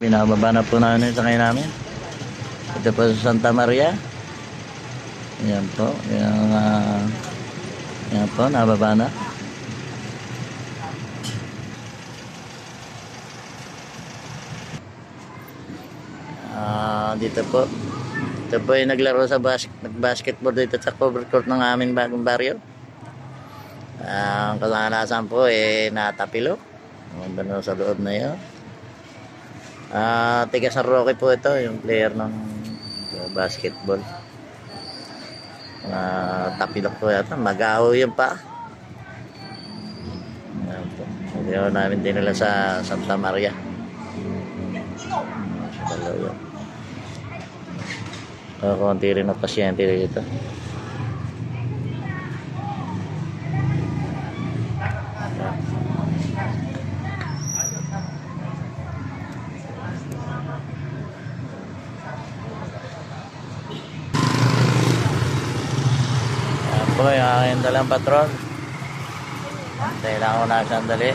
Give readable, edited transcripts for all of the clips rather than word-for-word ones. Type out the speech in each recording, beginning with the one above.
Binababa na po namin sa kanya namin. Ito po sa Santa Maria. Yan po. Yan po, nababa na. Dito po. Ito po yung naglaro sa basketball dito sa cover court ng aming bagong baryo. Ang kasanasan po natapilo. Doon sa loob na yun. Tiga San Roque po ito, yung player ng basketball. Tapilok po yata, mag-aho yun pa. Hindi ko namin dinala sa Santa Maria. Konti rin ang pasyente dito. Po yung aking dalang patron. Kailangan ko na sandali.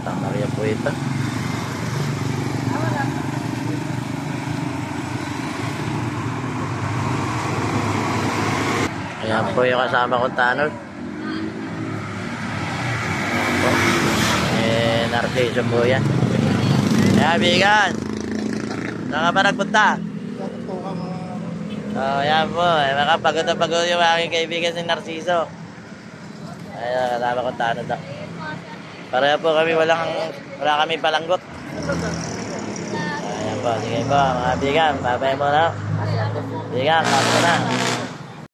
Maria po ito. Ayan po yung kasama kong tanod. Narciso po yan. Ayan, bigan. Saan ka ba nagpunta? Ayan po. Pagod na pagod yung aking kaibigan si Narciso. Ayan, kasama kong tanod. Pareho po kami, wala kami palanggot. Ayan po, sige po, mga bigan, babay mo na. Bigan, kapag na.